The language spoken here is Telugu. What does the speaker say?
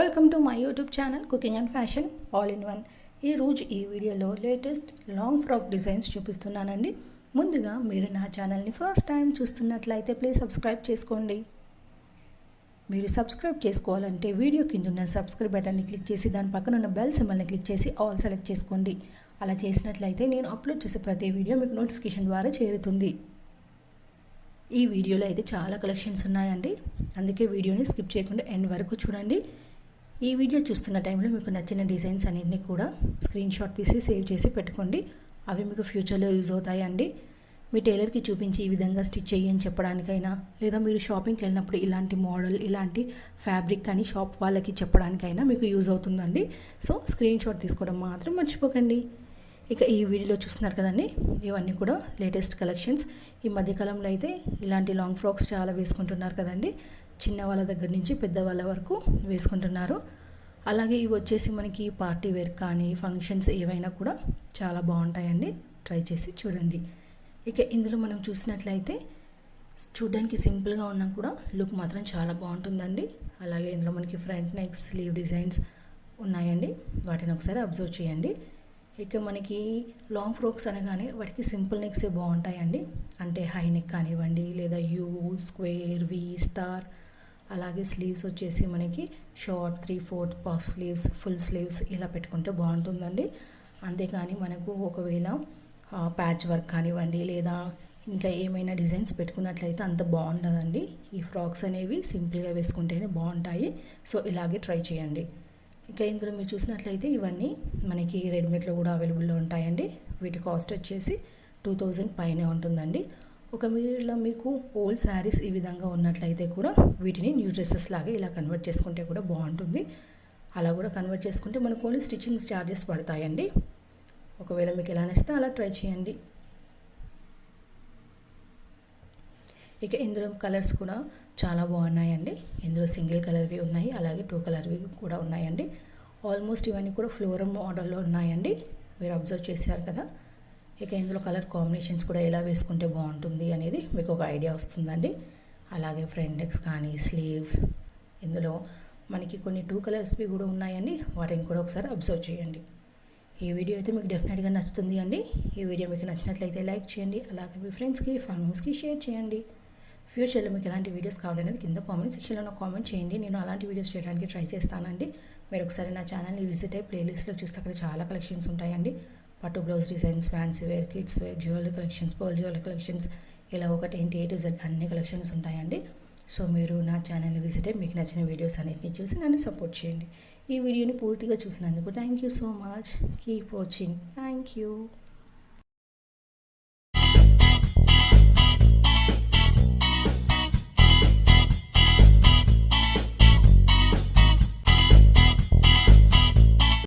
Welcome to my YouTube channel cooking and fashion all in one. ఈరోజు ఈ వీడియోలో లేటెస్ట్ లాంగ్ ఫ్రాక్ డిజైన్స్ చూపిస్తున్నానండి. ముందుగా మీరు నా ఛానల్ని ఫస్ట్ టైం చూస్తున్నట్లయితే ప్లీజ్ సబ్స్క్రైబ్ చేసుకోండి. మీరు సబ్స్క్రైబ్ చేసుకోవాలంటే వీడియో కింద ఉన్న సబ్స్క్రైబ్ బటన్ని క్లిక్ చేసి దాని పక్కన ఉన్న బెల్ సింబల్ని క్లిక్ చేసి ఆల్ సెలెక్ట్ చేసుకోండి. అలా చేసినట్లయితే నేను అప్లోడ్ చేసే ప్రతి వీడియో మీకు నోటిఫికేషన్ ద్వారా చేరుతుంది. ఈ వీడియోలో అయితే చాలా కలెక్షన్స్ ఉన్నాయండి, అందుకే వీడియోని స్కిప్ చేయకుండా ఎండ్ వరకు చూడండి. ఈ వీడియో చూస్తున్న టైంలో మీకు నచ్చిన డిజైన్స్ అన్నింటినీ కూడా స్క్రీన్ షాట్ తీసి సేవ్ చేసి పెట్టుకోండి. అవి మీకు ఫ్యూచర్లో యూజ్ అవుతాయండి. మీ టైలర్కి చూపించి ఈ విధంగా స్టిచ్ చేయని చెప్పడానికైనా, లేదా మీరు షాపింగ్కి వెళ్ళినప్పుడు ఇలాంటి మోడల్ ఇలాంటి ఫ్యాబ్రిక్ అని షాప్ వాళ్ళకి చెప్పడానికైనా మీకు యూజ్ అవుతుందండి. సో స్క్రీన్ షాట్ తీసుకోవడం మాత్రం మర్చిపోకండి. ఇక ఈ వీడియోలో చూస్తున్నారు కదండి, ఇవన్నీ కూడా లేటెస్ట్ కలెక్షన్స్. ఈ మధ్యకాలంలో అయితే ఇలాంటి లాంగ్ ఫ్రాక్స్ చాలా వేసుకుంటున్నారు కదండి. చిన్న వాళ్ళ దగ్గర నుంచి పెద్దవాళ్ళ వరకు వేసుకుంటున్నారు. అలాగే ఇవి వచ్చేసి మనకి పార్టీ వేర్ కానీ ఫంక్షన్స్ ఏవైనా కూడా చాలా బాగుంటాయండి. ట్రై చేసి చూడండి. ఇక ఇందులో మనం చూసినట్లయితే చూడడానికి సింపుల్గా ఉన్నా కూడా లుక్ మాత్రం చాలా బాగుంటుందండి. అలాగే ఇందులో మనకి ఫ్రంట్ నెక్ స్లీవ్ డిజైన్స్ ఉన్నాయండి, వాటిని ఒకసారి అబ్జర్వ్ చేయండి. ఇక మనకి లాంగ్ ఫ్రాక్స్ అనగానే వాటికి సింపుల్ నెక్సే బాగుంటాయండి. అంటే హై నెక్ కానివ్వండి, లేదా యూ, స్క్వేర్, వి, స్టార్. అలాగే స్లీవ్స్ వచ్చేసి మనకి short 3/4 puff sleeves, full sleeves ఇలా పెట్టుకుంటే బాగుంటుందండి. అంతేకాని మనకు ఒకవేళ ప్యాచ్ వర్క్ కానివ్వండి, లేదా ఇంకా ఏమైనా డిజైన్స్ పెట్టుకున్నట్లయితే అంత బాగుండదండి. ఈ ఫ్రాక్స్ అనేవి సింపుల్గా వేసుకుంటేనే బాగుంటాయి. సో ఇలాగే ట్రై చేయండి. ఇక ఇందులో మీరు చూసినట్లయితే ఇవన్నీ మనకి రెడీమేడ్లో కూడా అవైలబుల్లో ఉంటాయండి. వీటి కాస్ట్ వచ్చేసి 2000 పైనే ఉంటుందండి. ఒక మీలో మీకు ఓల్డ్ శారీస్ ఈ విధంగా ఉన్నట్లయితే కూడా వీటిని న్యూ డ్రెస్సెస్ లాగా ఇలా కన్వర్ట్ చేసుకుంటే కూడా బాగుంటుంది. అలా కూడా కన్వర్ట్ చేసుకుంటే మనకు ఓన్లీ స్టిచ్చింగ్ ఛార్జెస్ పడతాయండి. ఒకవేళ మీకు ఎలా నచ్చితే అలా ట్రై చేయండి. ఇక ఇందులో కలర్స్ కూడా చాలా బాగున్నాయండి. ఇందులో సింగిల్ కలర్వి ఉన్నాయి, అలాగే 2 కలర్వి కూడా ఉన్నాయండి. ఆల్మోస్ట్ ఇవన్నీ కూడా ఫ్లోరల్ మోడల్లో ఉన్నాయండి, మీరు అబ్జర్వ్ చేశారు కదా. ఇక ఇందులో కలర్ కాంబినేషన్స్ కూడా ఎలా వేసుకుంటే బాగుంటుంది అనేది మీకు ఒక ఐడియా వస్తుందండి. అలాగే ఫ్రంట్ నెక్స్ కానీ స్లీవ్స్, ఇందులో మనకి కొన్ని 2 కలర్స్వి కూడా ఉన్నాయండి, వాటిని కూడా ఒకసారి అబ్జర్వ్ చేయండి. ఈ వీడియో అయితే మీకు డెఫినెట్గా నచ్చుతుంది అండి. ఈ వీడియో మీకు నచ్చినట్లయితే లైక్ చేయండి, అలాగే మీ ఫ్రెండ్స్కి ఫ్యామిలీస్కి షేర్ చేయండి. ఫ్యూచర్లో మీకు ఎలాంటి వీడియోస్ కావాలనేది కింద కామెంట్ సెక్షన్లో కామెంట్ చేయండి. నేను అలాంటి వీడియోస్ చేయడానికి ట్రై చేస్తానండి. మీరు ఒకసారి నా ఛానల్ని విజిట్ అయ్యి ప్లేలిస్ట్లో చూస్తే అక్కడ చాలా కలెక్షన్స్ ఉంటాయండి. పట్టు blouse designs, fancy wear, kids wear, jewellery collections, pearl jewellery collections, ఇలా ఒకటి A to Z అన్ని కలెక్షన్స్ ఉంటాయండి. సో మీరు నా ఛానల్ని విజిట్ అయ్యి మీకు నచ్చిన వీడియోస్ అన్నిటిని చూసి నన్ను సపోర్ట్ చేయండి. ఈ వీడియోని పూర్తిగా చూసినందుకు thank you so much. Keep watching. Thank you.